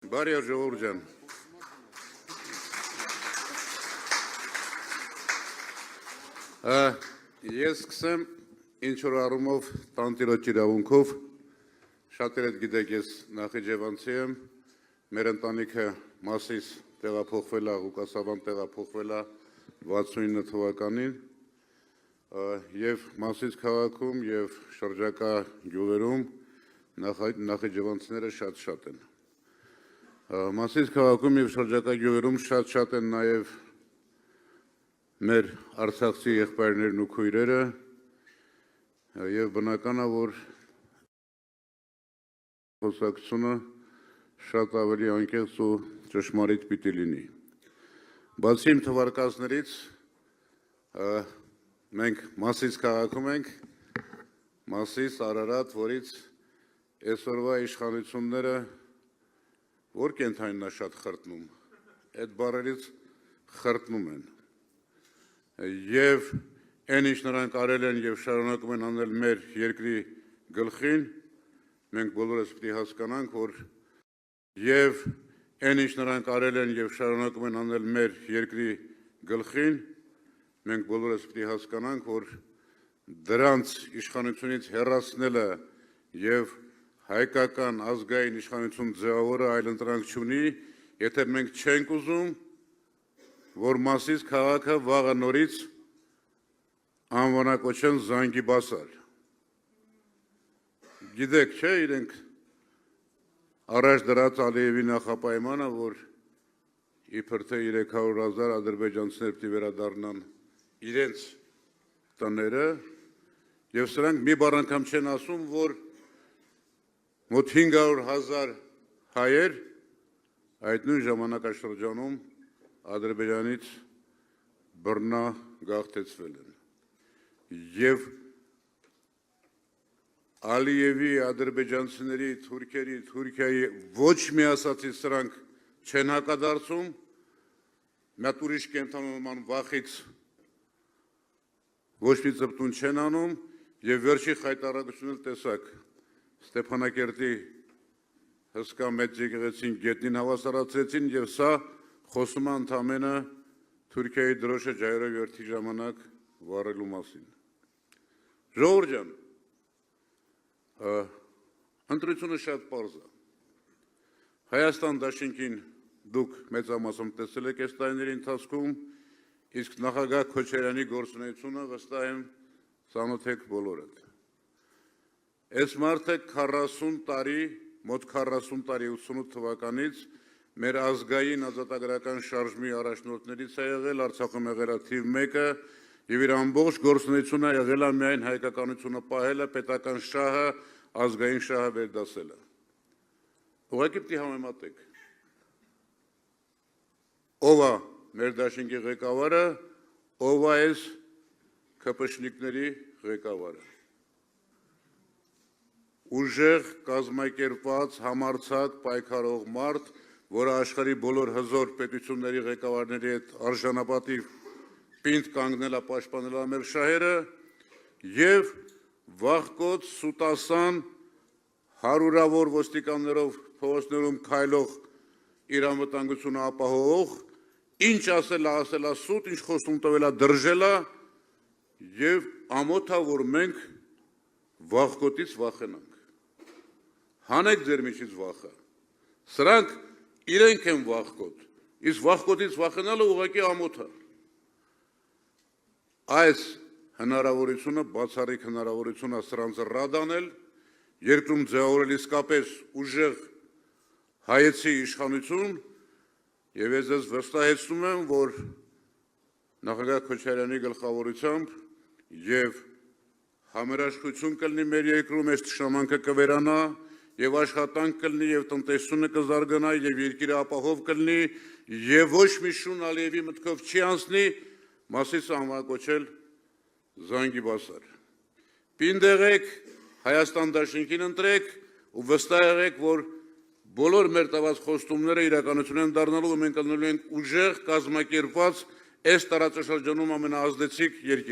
Բարի օր ժողովուրդ ջան։ Ես սկսեմ ինչ-որ առումով տանտիրոջ իրավունքով, շատերդ գիտեք ես Նախիջևանցի եմ, մեր ընտանիքը Մասիս տեղափոխվել է, Ղուկասավան տեղափոխվել է 69 թվականին և Մասիս քաղաքում և շրջակա գյուղերում նախիջևանցիները շատ են։ Մասիս քաղաքում և շրջակա գյուղերում շատ են նաև մեր արցախցի եղբայրներն ու քույրերը և բնական է, որ խոսակցությունը շատ ավելի անկեղծ ու ճշմարիտ պիտի լինի։ Բացի իմ թվարկածներից մենք Մասիս քաղաքում ենք, Մասիս, Արարատ, որից այսօրվա իշխանությունները որ կենդանին է շատ խրտնում, այդ բառերից խրտնում են և այն ինչ նրանք արել են և շարունակում են անել մեր երկրի գլխին, մենք բոլորս պիտի հասկանանք, որ և այն ինչ նրանք արել են և շարունակում են անել մեր երկրի գլխին, մենք բոլորս պիտի հասկանանք, որ դրանց իշխանությունից հեռացնելը և հայկական ազգային իշխանություն ձևավորը այլընտրանք չունի, եթե մենք չենք ուզում, որ Մասիս քաղաքը վաղը նորից անվանակոչեն Զանգիբասար։ Գիտեք, չէ, իրենք առաջ դրած Ալիևի նախապայմանը, որ իբր թե 300,000 ադրբեջանցիներ պիտի վերադառնան իրենց տները, և սրանք մի բառ անգամ չեն ասում, որ մոտ 500,000 հայեր այդ նույն ժամանակաշրջանում Ադրբեջանից բռնագաղթեցվել են։ Եվ Ալիևի, ադրբեջանցիների, թուրքերի, Թուրքիայի ոչ մի ասացի սրանք չեն հակադարձում, մեկ ուրիշ կենդանական վախից ոչ մի ծպտուն չեն անում և վերջի խայտառակությունը տեսակ Ստեփանակերտի հսկա մեծ եկեղեցին գետնին հավասարացրեցին և սա խոսում է ընդամենը Թուրքիայի դրոշը ջայրով երթի ժամանակ վառելու մասին։ Ժողովուրդ ջան, ընտրությունը շատ պարզ է։ Հայաստան դաշինքին դուք մեծամասամբ տեսել եք այս տարիների ընթացքում, իսկ նախագահ Քոչարյանի գործունեությունը վստահ եմ ծանոթ եք բոլորդ։ Այս մարդը 40 տարի, մոտ 40 տարի 88 թվականից մեր ազգային ազատագրական շարժմի առաջնորդներից է եղել, Արցախում եղել է թիվ 1-ը և իր ամբողջ գործունեությունը եղել է միայն հայկականությունը պահելը, պետական շահը, ազգային շահը վերդասելը։ Ուղղակի պիտի համեմատեք։ Ով է մեր դաշինքի ղեկավարը, ով է այս ՔՊՇ-նիկների ղեկավարը։ Ուժեղ, կազմակերպված, համարձակ, պայքարող մարդ, որը աշխարհի բոլոր հզոր պետությունների ղեկավարների հետ արժանապատիվ պինդ կանգնել է պաշտպանել մեր շահերը և վախկոտ, սուտասան, հարյուրավոր ոստիկաններով փողոցներում քայլող իր անվտանգությունը ապահովող, ինչ ասել է սուտ, ինչ խոստում տվել է դրժել է և ամոթ է, որ մենք վախկոտից վախենանք։ Հանեք ձեր միջից վախը։ Սրանք իրենք են վախկոտ, իսկ վախկոտից վախենալը ուղղակի ամոթ է։ Այս հնարավորությունը, բացառիկ հնարավորություն է սրանց ռադ անել, երկրում ձևավորել իսկապես ուժեղ հայեցի իշխանություն և ես ձեզ վստահեցնում եմ, որ նախագահ Քոչարյանի գլխավորությամբ և համերաշխություն կլինի մեր երկրում, այս թշնամանքը կվերանա և աշխատանք կլինի և տնտեսությունը կզարգանա և երկիրը ապահով կլինի և ոչ մի շուն Ալիևի մտքով չի անցնի Մասիսը անվանակոչել Զանգիբասար։ Պինդ եղեք, Հայաստան դաշինքին ընտրեք ու վստահ եղեք, որ բոլոր մեր տված խոստումները իրականություն են դառնալու ու մենք կլինելու ենք ուժեղ, կազմակերպված, այս տարածաշրջանում ամենաազդեցիկ երկիրը։